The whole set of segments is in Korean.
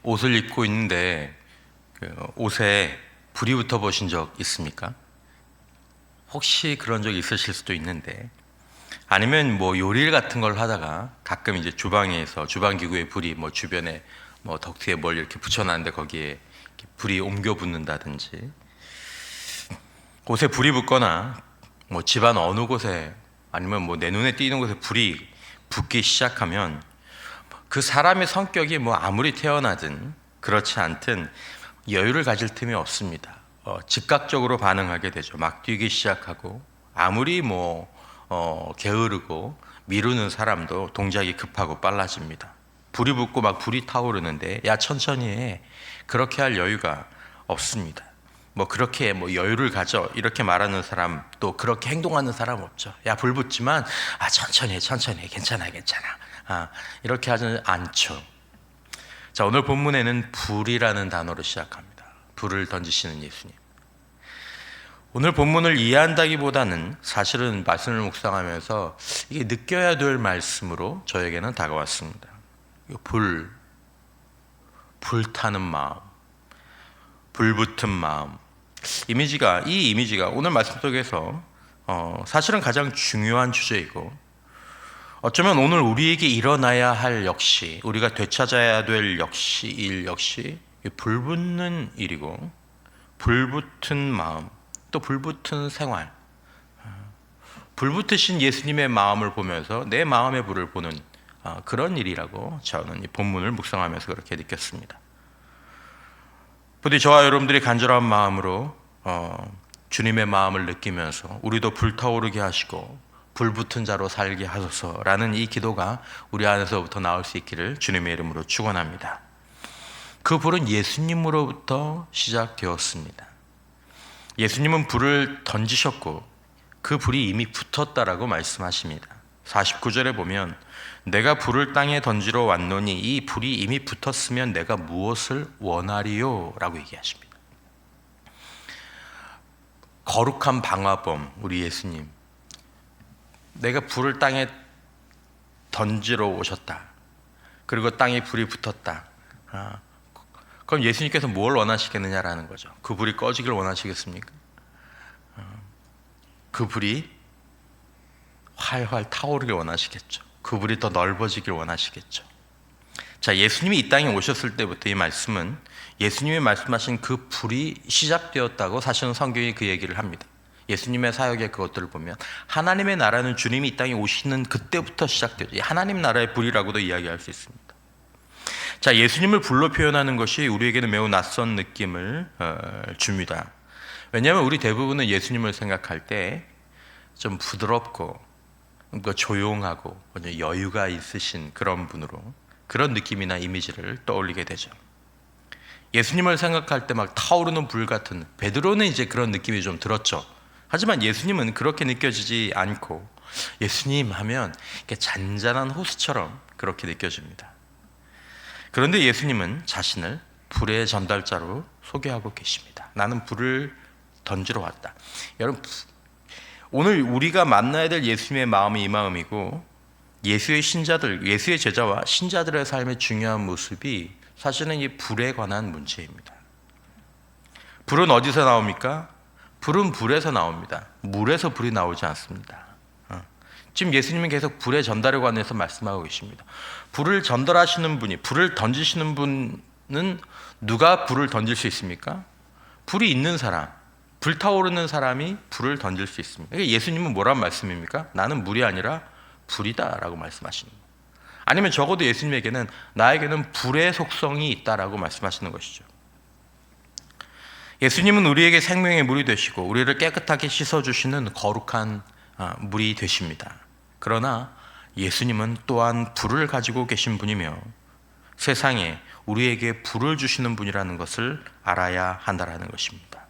옷을 입고 있는데 그 옷에 불이 붙어 보신 적 있습니까? 혹시 그런 적 있으실 수도 있는데, 아니면 뭐 요리 같은 걸 하다가 가끔 이제 주방에서 주방 기구에 불이 뭐 주변에 뭐 덕트에 뭘 이렇게 붙여놨는데 거기에 이렇게 불이 옮겨 붙는다든지, 옷에 불이 붙거나 뭐 집안 어느 곳에 아니면 뭐 내 눈에 띄는 곳에 불이 붙기 시작하면 그 사람의 성격이 뭐 아무리 태어나든 그렇지 않든 여유를 가질 틈이 없습니다. 즉각적으로 반응하게 되죠. 막 뛰기 시작하고, 아무리 게으르고 미루는 사람도 동작이 급하고 빨라집니다. 불이 붙고 막 불이 타오르는데 야 천천히 해, 그렇게 할 여유가 없습니다. 뭐 그렇게 뭐 여유를 가져 이렇게 말하는 사람, 또 그렇게 행동하는 사람 없죠. 야 불 붙지만 천천히 해, 천천히 해, 괜찮아 이렇게 하지 않죠. 자, 오늘 본문에는 불이라는 단어로 시작합니다. 불을 던지시는 예수님. 오늘 본문을 이해한다기보다는 사실은 말씀을 묵상하면서 이게 느껴야 될 말씀으로 저에게는 다가왔습니다. 불타는 마음, 불붙은 마음. 이 이미지가 오늘 말씀 속에서 사실은 가장 중요한 주제이고, 어쩌면 오늘 우리에게 일어나야 할 역시, 우리가 되찾아야 될 일 역시 불붙는 일이고, 불붙은 마음, 또 불붙은 생활, 불붙으신 예수님의 마음을 보면서 내 마음의 불을 보는 그런 일이라고 저는 이 본문을 묵상하면서 그렇게 느꼈습니다. 부디 저와 여러분들이 간절한 마음으로 주님의 마음을 느끼면서 우리도 불타오르게 하시고 불붙은 자로 살게 하소서라는 이 기도가 우리 안에서부터 나올 수 있기를 주님의 이름으로 축원합니다. 그 불은 예수님으로부터 시작되었습니다. 예수님은 불을 던지셨고 그 불이 이미 붙었다라고 말씀하십니다. 49절에 보면 내가 불을 땅에 던지러 왔노니 이 불이 이미 붙었으면 내가 무엇을 원하리요? 라고 얘기하십니다. 거룩한 방화범 우리 예수님, 내가 불을 땅에 던지러 오셨다, 그리고 땅에 불이 붙었다. 그럼 예수님께서 뭘 원하시겠느냐라는 거죠. 그 불이 꺼지길 원하시겠습니까? 그 불이 활활 타오르길 원하시겠죠. 그 불이 더 넓어지길 원하시겠죠. 자, 예수님이 이 땅에 오셨을 때부터 이 말씀은 예수님이 말씀하신 그 불이 시작되었다고 사실은 성경이 그 얘기를 합니다. 예수님의 사역의 그것들을 보면 하나님의 나라는 주님이 이 땅에 오시는 그때부터 시작되죠. 하나님 나라의 불이라고도 이야기할 수 있습니다. 자, 예수님을 불로 표현하는 것이 우리에게는 매우 낯선 느낌을 줍니다. 왜냐하면 우리 대부분은 예수님을 생각할 때 좀 부드럽고 조용하고 여유가 있으신 그런 분으로, 그런 느낌이나 이미지를 떠올리게 되죠. 예수님을 생각할 때 막 타오르는 불 같은, 베드로는 이제 그런 느낌이 좀 들었죠. 하지만 예수님은 그렇게 느껴지지 않고, 예수님 하면 잔잔한 호수처럼 그렇게 느껴집니다. 그런데 예수님은 자신을 불의 전달자로 소개하고 계십니다. 나는 불을 던지러 왔다. 여러분, 오늘 우리가 만나야 될 예수님의 마음이 이 마음이고, 예수의 신자들, 예수의 제자와 신자들의 삶의 중요한 모습이 사실은 이 불에 관한 문제입니다. 불은 어디서 나옵니까? 불은 불에서 나옵니다. 물에서 불이 나오지 않습니다. 지금 예수님은 계속 불의 전달에 관해서 말씀하고 계십니다. 불을 전달하시는 분이, 불을 던지시는 분은 누가 불을 던질 수 있습니까? 불이 있는 사람, 불타오르는 사람이 불을 던질 수 있습니다. 그러니까 예수님은 뭐란 말씀입니까? 나는 물이 아니라 불이다 라고 말씀하시는 거예요. 아니면 적어도 예수님에게는 나에게는 불의 속성이 있다라고 말씀하시는 것이죠. 예수님은 우리에게 생명의 물이 되시고 우리를 깨끗하게 씻어주시는 거룩한 물이 되십니다. 그러나 예수님은 또한 불을 가지고 계신 분이며 세상에 우리에게 불을 주시는 분이라는 것을 알아야 한다는 것입니다.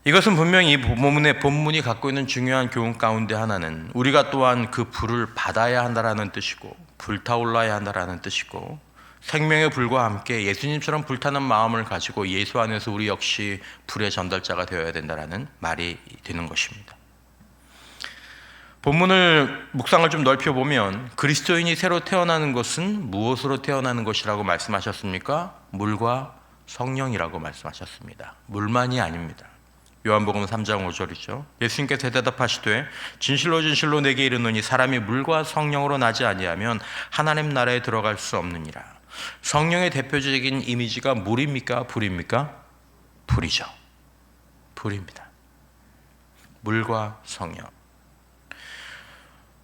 이것은 분명히 이 본문이 갖고 있는 중요한 교훈 가운데 하나는 우리가 또한 그 불을 받아야 한다는 뜻이고 불타올라야 한다는 뜻이고, 생명의 불과 함께 예수님처럼 불타는 마음을 가지고 예수 안에서 우리 역시 불의 전달자가 되어야 된다는 말이 되는 것입니다. 본문을 묵상을 좀 넓혀보면 그리스도인이 새로 태어나는 것은 무엇으로 태어나는 것이라고 말씀하셨습니까? 물과 성령이라고 말씀하셨습니다. 물만이 아닙니다. 요한복음 3장 5절이죠. 예수님께서 대답하시되 진실로 진실로 내게 이르노니 사람이 물과 성령으로 나지 아니하면 하나님 나라에 들어갈 수 없느니라. 성령의 대표적인 이미지가 물입니까? 불입니까? 불이죠. 불입니다. 물과 성령.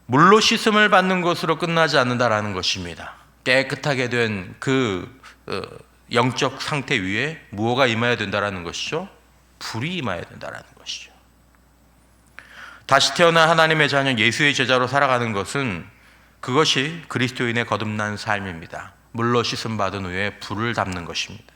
물로 씻음을 받는 것으로 끝나지 않는다라는 것입니다. 깨끗하게 된 그 영적 상태 위에 무엇가 임해야 된다라는 것이죠? 불이 임해야 된다라는 것이죠. 다시 태어난 하나님의 자녀 예수의 제자로 살아가는 것은 그것이 그리스도인의 거듭난 삶입니다. 물로 씻음 받은 후에 불을 담는 것입니다.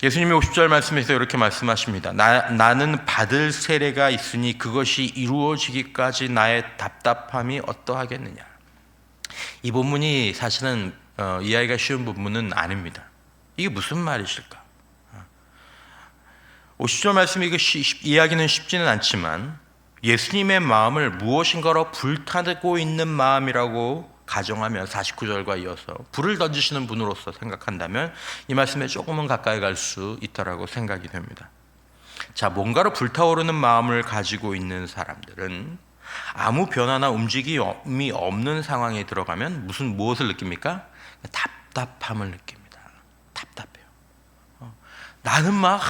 예수님이 50절 말씀에서 이렇게 말씀하십니다. 나는 받을 세례가 있으니 그것이 이루어지기까지 나의 답답함이 어떠하겠느냐. 이 본문이 사실은 이해하기가 쉬운 본문은 아닙니다. 이게 무슨 말이실까? 50절 말씀이 이해하기는 쉽지는 않지만 예수님의 마음을 무엇인가로 불타고 있는 마음이라고 가정하면 49절과 이어서 불을 던지시는 분으로서 생각한다면 이 말씀에 조금은 가까이 갈 수 있다라고 생각이 됩니다. 자, 뭔가로 불타오르는 마음을 가지고 있는 사람들은 아무 변화나 움직임이 없는 상황에 들어가면 무엇을 느낍니까? 답답함을 느낍니다. 답답해요. 나는 막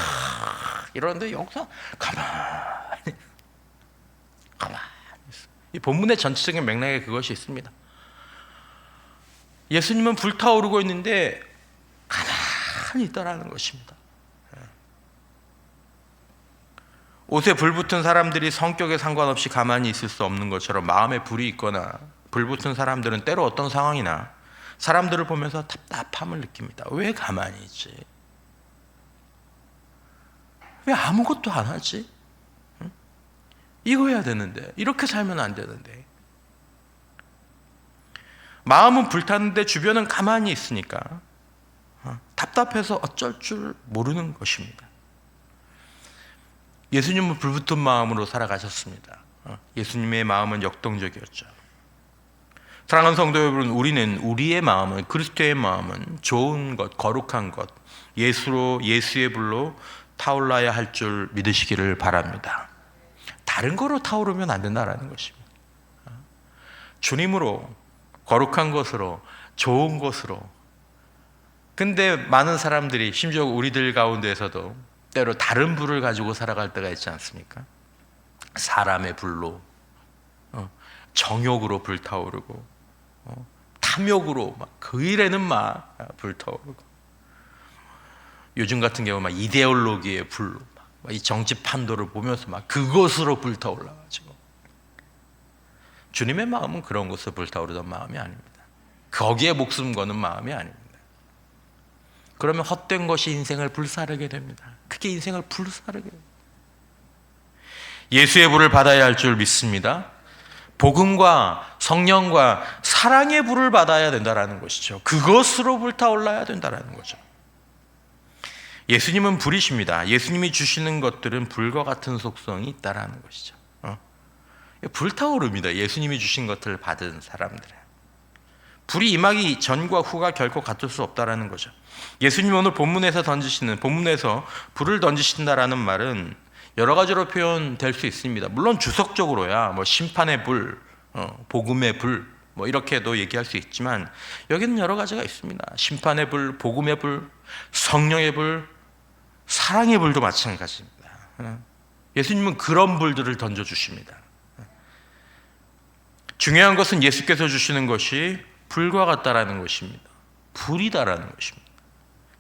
이러는데 여기서 가만히 있어. 이 본문의 전체적인 맥락에 그것이 있습니다. 예수님은 불타오르고 있는데 가만히 있다라는 것입니다. 옷에 불 붙은 사람들이 성격에 상관없이 가만히 있을 수 없는 것처럼 마음에 불이 있거나 불 붙은 사람들은 때로 어떤 상황이나 사람들을 보면서 답답함을 느낍니다. 왜 가만히 있지? 왜 아무것도 안 하지? 이거 해야 되는데, 이렇게 살면 안 되는데. 마음은 불탔는데 주변은 가만히 있으니까 답답해서 어쩔 줄 모르는 것입니다. 예수님은 불붙은 마음으로 살아가셨습니다. 예수님의 마음은 역동적이었죠. 사랑하는 성도 여러분, 우리는 우리의 마음은, 그리스도의 마음은 좋은 것, 거룩한 것, 예수의 불로 타올라야 할 줄 믿으시기를 바랍니다. 다른 거로 타오르면 안 된다라는 것입니다. 주님으로, 거룩한 것으로, 좋은 것으로. 근데 많은 사람들이, 심지어 우리들 가운데에서도 때로 다른 불을 가지고 살아갈 때가 있지 않습니까? 사람의 불로, 정욕으로 불타오르고, 탐욕으로 막 그 일에는 막 불타오르고, 요즘 같은 경우 막 이데올로기의 불로 막 이 정치 판도를 보면서 막 그것으로 불타올라가지고, 주님의 마음은 그런 것으로 불타오르던 마음이 아닙니다. 거기에 목숨 거는 마음이 아닙니다. 그러면 헛된 것이 인생을 불사르게 됩니다. 그게 인생을 불사르게 됩니다. 예수의 불을 받아야 할 줄 믿습니다. 복음과 성령과 사랑의 불을 받아야 된다는 것이죠. 그것으로 불타올라야 된다는 거죠. 예수님은 불이십니다. 예수님이 주시는 것들은 불과 같은 속성이 있다는 것이죠. 불타오릅니다. 예수님이 주신 것들을 받은 사람들은. 불이 임하기 전과 후가 결코 같을 수 없다는 거죠. 예수님이 오늘 본문에서 불을 던지신다라는 말은 여러 가지로 표현될 수 있습니다. 물론 주석적으로야 뭐 심판의 불, 복음의 불, 뭐 이렇게도 얘기할 수 있지만 여기는 여러 가지가 있습니다. 심판의 불, 복음의 불, 성령의 불, 사랑의 불도 마찬가지입니다. 예수님은 그런 불들을 던져주십니다. 중요한 것은 예수께서 주시는 것이 불과 같다라는 것입니다. 불이다라는 것입니다.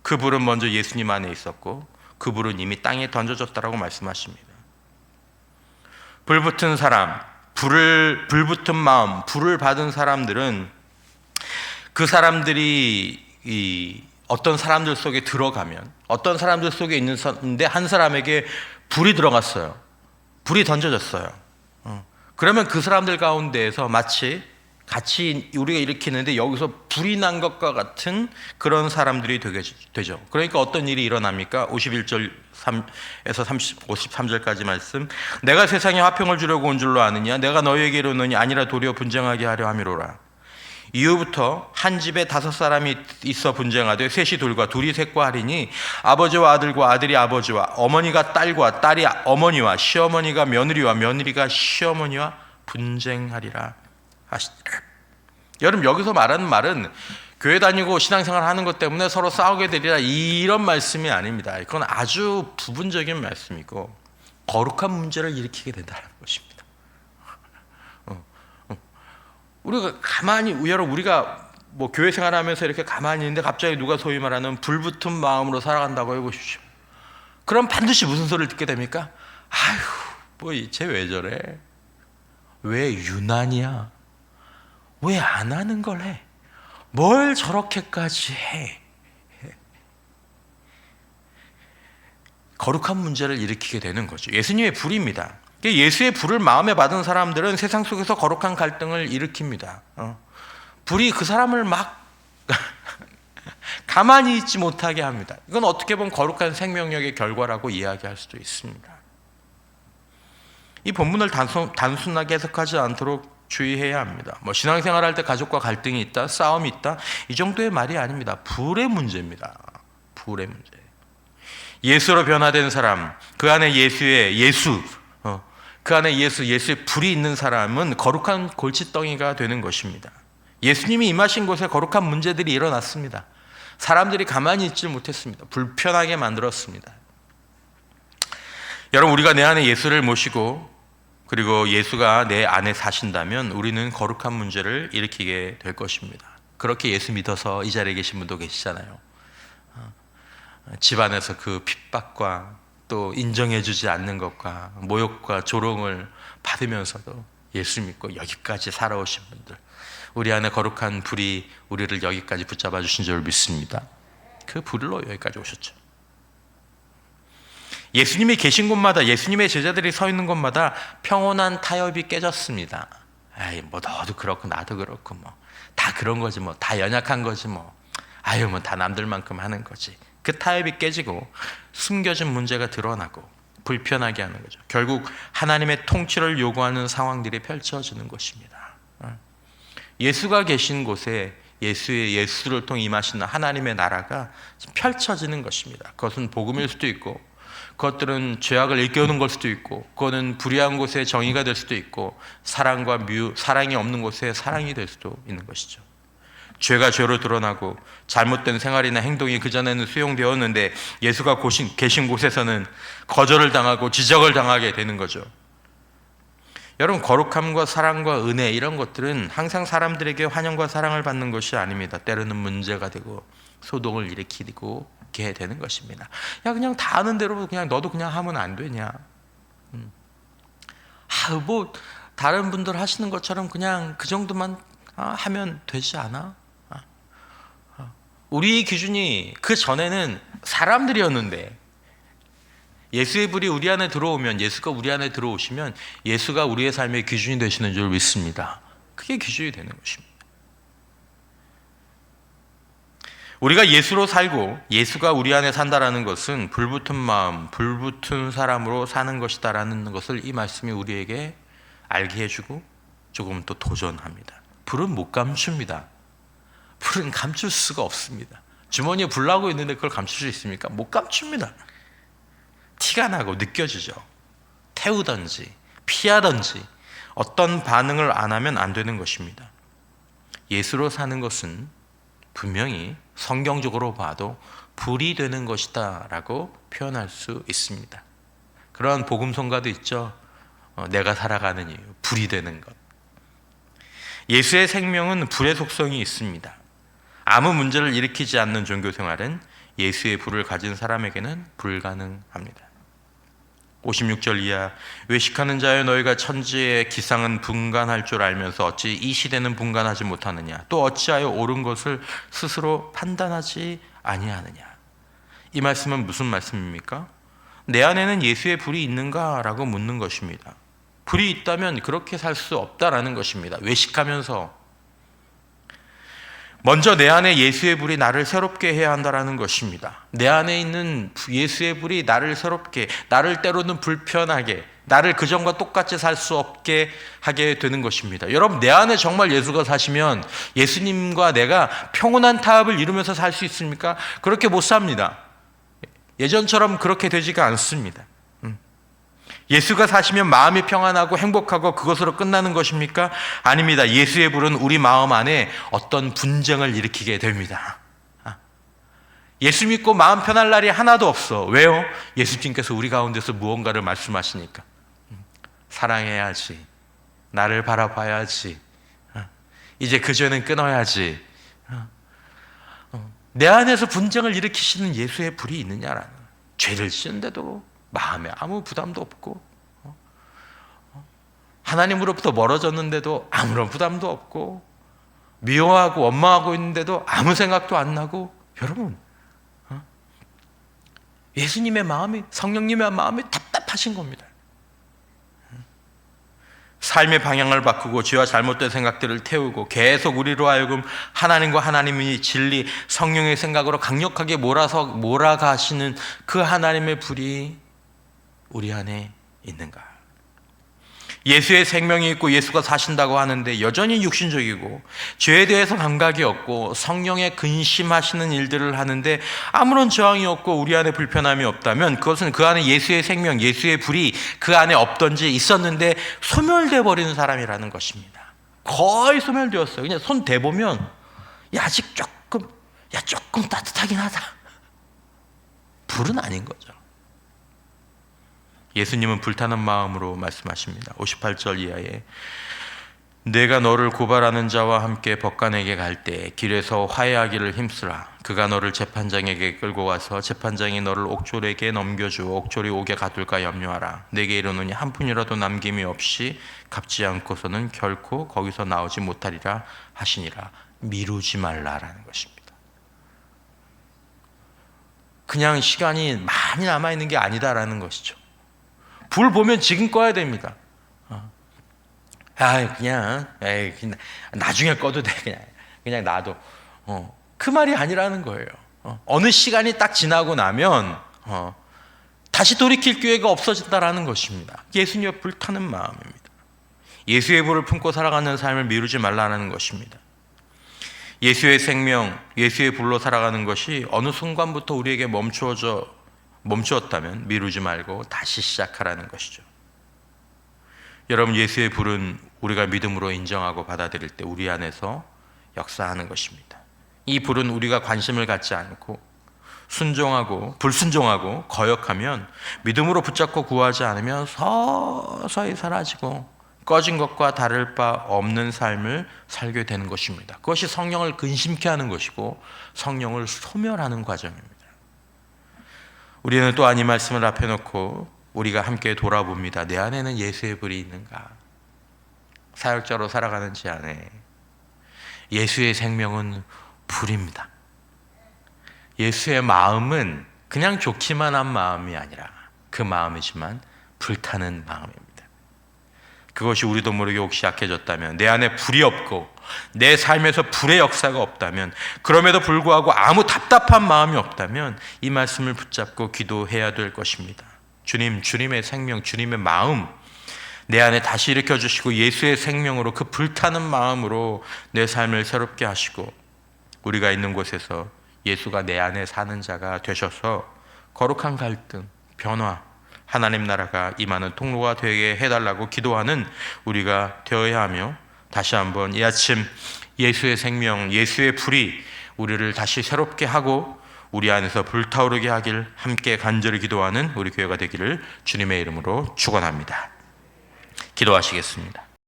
그 불은 먼저 예수님 안에 있었고 그 불은 이미 땅에 던져졌다라고 말씀하십니다. 불붙은 사람, 불붙은 마음, 불을 받은 사람들은 그 사람들이 어떤 사람들 속에 들어가면, 어떤 사람들 속에 있는데 한 사람에게 불이 들어갔어요. 불이 던져졌어요. 그러면 그 사람들 가운데에서 마치 같이 우리가 일으키는데 여기서 불이 난 것과 같은 그런 사람들이 되죠. 그러니까 어떤 일이 일어납니까? 51절 3에서 53절까지 말씀. 내가 세상에 화평을 주려고 온 줄로 아느냐? 내가 너희에게 이르노니 아니라 도리어 분쟁하게 하려 함이로라. 이후부터 한 집에 5사람이 있어 분쟁하되 셋이 둘과 둘이 셋과 하리니 아버지와 아들과 아들이 아버지와 어머니가 딸과 딸이 어머니와 시어머니가 며느리와 며느리가 시어머니와 분쟁하리라 하시더라. 여러분, 여기서 말하는 말은 교회 다니고 신앙생활 하는 것 때문에 서로 싸우게 되리라 이런 말씀이 아닙니다. 그건 아주 부분적인 말씀이고 거룩한 문제를 일으키게 된다는 것입니다. 우리가 가만히, 여러분, 우리가 뭐 교회 생활하면서 이렇게 가만히 있는데 갑자기 누가 소위 말하는 불붙은 마음으로 살아간다고 해보십시오. 그럼 반드시 무슨 소리를 듣게 됩니까? 아휴, 뭐 쟤 왜 저래? 왜 유난이야? 왜 안 하는 걸 해? 뭘 저렇게까지 해? 거룩한 문제를 일으키게 되는 거죠. 예수님의 불입니다. 예수의 불을 마음에 받은 사람들은 세상 속에서 거룩한 갈등을 일으킵니다. 불이 그 사람을 막 가만히 있지 못하게 합니다. 이건 어떻게 보면 거룩한 생명력의 결과라고 이야기할 수도 있습니다. 이 본문을 단순하게 해석하지 않도록 주의해야 합니다. 뭐 신앙생활할 때 가족과 갈등이 있다, 싸움이 있다, 이 정도의 말이 아닙니다. 불의 문제입니다. 불의 문제. 예수로 변화된 사람, 그 안에 그 안에 예수의 불이 있는 사람은 거룩한 골칫덩이가 되는 것입니다. 예수님이 임하신 곳에 거룩한 문제들이 일어났습니다. 사람들이 가만히 있지 못했습니다. 불편하게 만들었습니다. 여러분, 우리가 내 안에 예수를 모시고 그리고 예수가 내 안에 사신다면 우리는 거룩한 문제를 일으키게 될 것입니다. 그렇게 예수 믿어서 이 자리에 계신 분도 계시잖아요. 집안에서 그 핍박과 또 인정해주지 않는 것과 모욕과 조롱을 받으면서도 예수 믿고 여기까지 살아오신 분들, 우리 안에 거룩한 불이 우리를 여기까지 붙잡아 주신 줄 믿습니다. 그 불로 여기까지 오셨죠. 예수님이 계신 곳마다, 예수님의 제자들이 서 있는 곳마다 평온한 타협이 깨졌습니다. 아이, 뭐 너도 그렇고 나도 그렇고 뭐 다 그런 거지, 뭐 다 연약한 거지, 뭐 아유, 뭐 다 남들만큼 하는 거지. 그 타협이 깨지고 숨겨진 문제가 드러나고 불편하게 하는 거죠. 결국 하나님의 통치를 요구하는 상황들이 펼쳐지는 것입니다. 예수가 계신 곳에 예수를 통해 임하시는 하나님의 나라가 펼쳐지는 것입니다. 그것은 복음일 수도 있고, 그것들은 죄악을 일깨우는 걸 수도 있고, 그거는 불의한 곳에 정의가 될 수도 있고, 사랑이 없는 곳에 사랑이 될 수도 있는 것이죠. 죄가 죄로 드러나고 잘못된 생활이나 행동이 그전에는 수용되었는데 예수가 계신 곳에서는 거절을 당하고 지적을 당하게 되는 거죠. 여러분, 거룩함과 사랑과 은혜, 이런 것들은 항상 사람들에게 환영과 사랑을 받는 것이 아닙니다. 때로는 문제가 되고 소동을 일으키고 게 되는 것입니다. 야, 그냥 다 아는 대로 그냥 너도 그냥 하면 안 되냐? 뭐 다른 분들 하시는 것처럼 그냥 그 정도만 하면 되지 않아? 우리 기준이 그 전에는 사람들이었는데 예수의 불이 우리 안에 들어오면, 예수가 우리 안에 들어오시면 예수가 우리의 삶의 기준이 되시는 줄 믿습니다. 그게 기준이 되는 것입니다. 우리가 예수로 살고 예수가 우리 안에 산다라는 것은 불붙은 마음, 불붙은 사람으로 사는 것이다라는 것을 이 말씀이 우리에게 알게 해주고 조금 또 도전합니다. 불은 못 감춥니다. 불은 감출 수가 없습니다. 주머니에 불 나고 있는데 그걸 감출 수 있습니까? 못 감춥니다. 티가 나고 느껴지죠. 태우든지 피하든지 어떤 반응을 안 하면 안 되는 것입니다. 예수로 사는 것은 분명히 성경적으로 봐도 불이 되는 것이다 라고 표현할 수 있습니다. 그런 복음성가도 있죠. 내가 살아가는 이유, 불이 되는 것. 예수의 생명은 불의 속성이 있습니다. 아무 문제를 일으키지 않는 종교생활은 예수의 불을 가진 사람에게는 불가능합니다. 56절 이하, 외식하는 자여 너희가 천지의 기상은 분간할 줄 알면서 어찌 이 시대는 분간하지 못하느냐? 또 어찌하여 옳은 것을 스스로 판단하지 아니하느냐? 이 말씀은 무슨 말씀입니까? 내 안에는 예수의 불이 있는가? 라고 묻는 것입니다. 불이 있다면 그렇게 살 수 없다라는 것입니다. 외식하면서 먼저 내 안에 예수의 불이 나를 새롭게 해야 한다는 것입니다. 내 안에 있는 예수의 불이 나를 새롭게, 나를 때로는 불편하게, 나를 그전과 똑같이 살 수 없게 하게 되는 것입니다. 여러분, 내 안에 정말 예수가 사시면 예수님과 내가 평온한 타협을 이루면서 살 수 있습니까? 그렇게 못 삽니다. 예전처럼 그렇게 되지가 않습니다. 예수가 사시면 마음이 평안하고 행복하고 그것으로 끝나는 것입니까? 아닙니다. 예수의 불은 우리 마음 안에 어떤 분쟁을 일으키게 됩니다. 예수 믿고 마음 편할 날이 하나도 없어. 왜요? 예수님께서 우리 가운데서 무언가를 말씀하시니까. 사랑해야지. 나를 바라봐야지. 이제 그 죄는 끊어야지. 내 안에서 분쟁을 일으키시는 예수의 불이 있느냐라는, 죄를 지는데도 마음에 아무 부담도 없고, 하나님으로부터 멀어졌는데도 아무런 부담도 없고, 미워하고 원망하고 있는데도 아무 생각도 안 나고, 여러분, 예수님의 마음이, 성령님의 마음이 답답하신 겁니다. 삶의 방향을 바꾸고 죄와 잘못된 생각들을 태우고 계속 우리로 하여금 하나님과 하나님의 진리, 성령의 생각으로 강력하게 몰아가시는 그 하나님의 불이 우리 안에 있는가? 예수의 생명이 있고 예수가 사신다고 하는데 여전히 육신적이고 죄에 대해서 감각이 없고 성령에 근심하시는 일들을 하는데 아무런 저항이 없고 우리 안에 불편함이 없다면 그것은 그 안에 예수의 생명, 예수의 불이 그 안에 없던지 있었는데 소멸되어 버리는 사람이라는 것입니다. 거의 소멸되었어요. 그냥 손 대보면 아직 조금 따뜻하긴 하다. 불은 아닌 거죠. 예수님은 불타는 마음으로 말씀하십니다. 58절 이하에 내가 너를 고발하는 자와 함께 법관에게 갈 때 길에서 화해하기를 힘쓰라. 그가 너를 재판장에게 끌고 가서 재판장이 너를 옥졸에게 넘겨주어 옥졸이 옥에 가둘까 염려하라. 내게 이르노니 한 푼이라도 남김이 없이 갚지 않고서는 결코 거기서 나오지 못하리라 하시니라. 미루지 말라라는 것입니다. 그냥 시간이 많이 남아있는 게 아니다라는 것이죠. 불 보면 지금 꺼야 됩니다. 그냥 나중에 꺼도 돼. 그냥 놔둬. 그 말이 아니라는 거예요. 어느 시간이 딱 지나고 나면 다시 돌이킬 기회가 없어진다라는 것입니다. 예수님의 불타는 마음입니다. 예수의 불을 품고 살아가는 삶을 미루지 말라는 것입니다. 예수의 생명, 예수의 불로 살아가는 것이 어느 순간부터 우리에게 멈추었다면 미루지 말고 다시 시작하라는 것이죠. 여러분, 예수의 불은 우리가 믿음으로 인정하고 받아들일 때 우리 안에서 역사하는 것입니다. 이 불은 우리가 관심을 갖지 않고 불순종하고 거역하면, 믿음으로 붙잡고 구하지 않으면 서서히 사라지고 꺼진 것과 다를 바 없는 삶을 살게 되는 것입니다. 그것이 성령을 근심케 하는 것이고 성령을 소멸하는 과정입니다. 우리는 또한 이 말씀을 앞에 놓고 우리가 함께 돌아봅니다. 내 안에는 예수의 불이 있는가? 사역자로 살아가는 제 안에 예수의 생명은 불입니다. 예수의 마음은 그냥 좋기만 한 마음이 아니라 그 마음이지만 불타는 마음입니다. 그것이 우리도 모르게 혹시 약해졌다면, 내 안에 불이 없고 내 삶에서 불의 역사가 없다면, 그럼에도 불구하고 아무 답답한 마음이 없다면 이 말씀을 붙잡고 기도해야 될 것입니다. 주님, 주님의 생명, 주님의 마음 내 안에 다시 일으켜 주시고 예수의 생명으로, 그 불타는 마음으로 내 삶을 새롭게 하시고 우리가 있는 곳에서 예수가 내 안에 사는 자가 되셔서 거룩한 갈등, 변화, 하나님 나라가 임하는 통로가 되게 해달라고 기도하는 우리가 되어야 하며, 다시 한번 이 아침 예수의 생명, 예수의 불이 우리를 다시 새롭게 하고 우리 안에서 불타오르게 하길 함께 간절히 기도하는 우리 교회가 되기를 주님의 이름으로 축원합니다. 기도하시겠습니다.